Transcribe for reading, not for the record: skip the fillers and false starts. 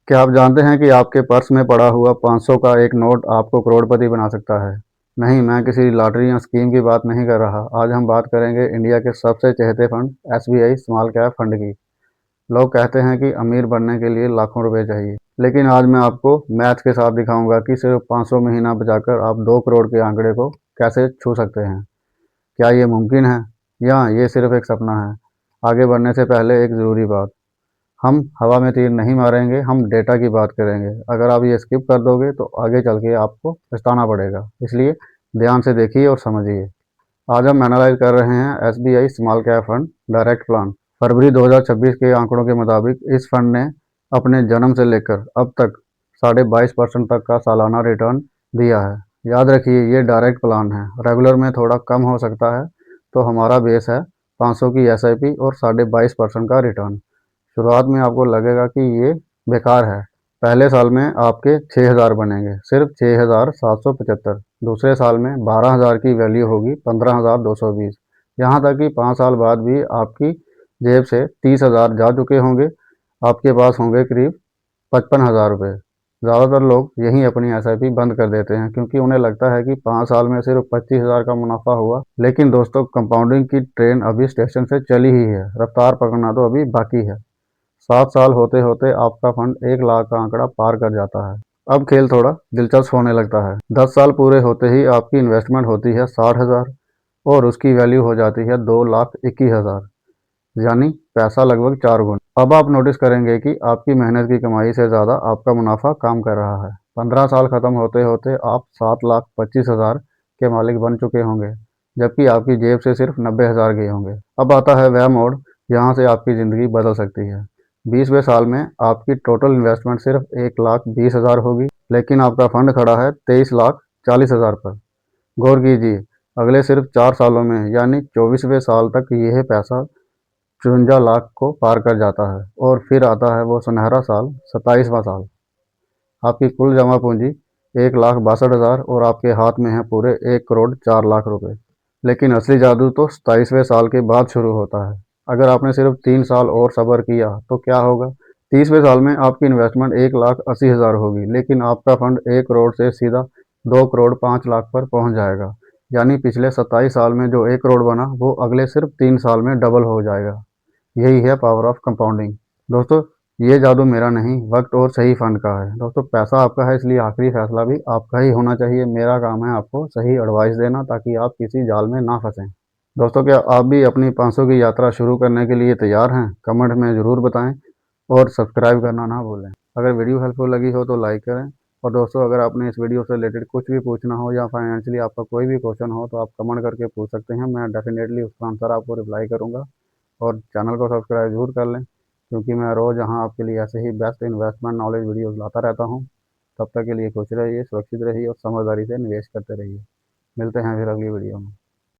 क्या आप जानते हैं कि आपके पर्स में पड़ा हुआ 500 का एक नोट आपको करोड़पति बना सकता है? नहीं, मैं किसी लॉटरी या स्कीम की बात नहीं कर रहा। आज हम बात करेंगे इंडिया के सबसे चहेते fund SBI small cap fund की। लोग कहते हैं कि अमीर बनने के लिए लाखों रुपए चाहिए, लेकिन आज मैं आपको मैथ के साथ दिखाऊंगा कि सिर्फ 500 महीना बचाकर आप 2 करोड़ के आंकड़े को कैसे छू सकते हैं। क्या ये मुमकिन है या ये सिर्फ एक सपना है? आगे बढ़ने से पहले एक ज़रूरी बात, हम हवा में तीर नहीं मारेंगे, हम डेटा की बात करेंगे। अगर आप ये स्किप कर दोगे तो आगे चल के आपको पछताना पड़ेगा, इसलिए ध्यान से देखिए और समझिए। आज हम एनालाइज कर रहे हैं SBI small cap fund direct plan. फरवरी 2026 के आंकड़ों के मुताबिक इस फंड ने अपने जन्म से लेकर अब तक 22.5% तक का सालाना रिटर्न दिया है। याद रखिए, ये डायरेक्ट प्लान है, रेगुलर में थोड़ा कम हो सकता है। तो हमारा बेस है 500 की एसआईपी और 22.5% का रिटर्न। शुरुआत में आपको लगेगा कि ये बेकार है। पहले साल में आपके 6,000 बनेंगे, सिर्फ 6,775। दूसरे साल में 12,000 की वैल्यू होगी 15,220। यहाँ तक कि 5 साल बाद भी आपकी जेब से 30,000 जा चुके होंगे। आपके पास होंगे करीब 55,000 रुपये। ज़्यादातर लोग यहीं अपनी एसआईपी बंद कर देते हैं क्योंकि उन्हें लगता है कि 5 साल में सिर्फ 25,000 का मुनाफा हुआ। लेकिन दोस्तों, कंपाउंडिंग की ट्रेन अभी स्टेशन से चली ही है, रफ्तार पकड़ना तो अभी बाकी है। 7 साल होते होते आपका फंड 1 लाख का आंकड़ा पार कर जाता है। अब खेल थोड़ा दिलचस्प होने लगता है। 10 साल पूरे होते ही आपकी इन्वेस्टमेंट होती है 60,000 और उसकी वैल्यू हो जाती है 2,21,000, यानी पैसा लगभग 4 गुना। अब आप नोटिस करेंगे कि आपकी मेहनत की कमाई से ज़्यादा आपका मुनाफा काम कर रहा है। 15 साल खत्म होते होते आप 7,25,000 के मालिक बन चुके होंगे, जबकि आपकी जेब से सिर्फ 90,000 गए होंगे। अब आता है वह मोड़ जहाँ से आपकी ज़िंदगी बदल सकती है। 20वें साल में आपकी टोटल इन्वेस्टमेंट सिर्फ 1,20,000 होगी, लेकिन आपका फंड खड़ा है 23,40,000 पर। गौर कीजिए, अगले सिर्फ 4 सालों में यानी 24वें साल तक यह पैसा 54 लाख को पार कर जाता है। और फिर आता है वो सुनहरा साल, 27वां साल। आपकी कुल जमा पूंजी 1,62,000 और आपके हाथ में है पूरे 1,04,00,000 रुपए। लेकिन असली जादू तो 27वें साल के बाद शुरू होता है। अगर आपने सिर्फ 3 साल और सब्र किया तो क्या होगा? 30वें साल में आपकी इन्वेस्टमेंट 1,80,000 होगी, लेकिन आपका फंड 1 करोड़ से सीधा 2,05,00,000 पर पहुंच जाएगा। यानी पिछले 27 साल में जो 1 करोड़ बना वो अगले सिर्फ 3 साल में डबल हो जाएगा। यही है पावर ऑफ कंपाउंडिंग। दोस्तों, ये जादू मेरा नहीं, वक्त और सही फंड का है। दोस्तों, पैसा आपका है, इसलिए आखिरी फैसला भी आपका ही होना चाहिए। मेरा काम है आपको सही एडवाइस देना ताकि आप किसी जाल में ना फंसें। दोस्तों, क्या आप भी अपनी 500 की यात्रा शुरू करने के लिए तैयार हैं? कमेंट में ज़रूर बताएं और सब्सक्राइब करना ना भूलें। अगर वीडियो हेल्पफुल लगी हो तो लाइक करें। और दोस्तों, अगर आपने इस वीडियो से रिलेटेड कुछ भी पूछना हो या फाइनेंशियली आपका कोई भी क्वेश्चन हो तो आप कमेंट करके पूछ सकते हैं। मैं डेफिनेटली उसका आंसर आपको रिप्लाई करूँगा। और चैनल को सब्सक्राइब ज़रूर कर लें, क्योंकि मैं रोज़ यहाँ आपके लिए ऐसे ही बेस्ट इन्वेस्टमेंट नॉलेज वीडियोज़ लाता रहता हूँ। तब तक के लिए खुश रहिए, सुरक्षित रहिए और समझदारी से निवेश करते रहिए। मिलते हैं फिर अगली वीडियो में।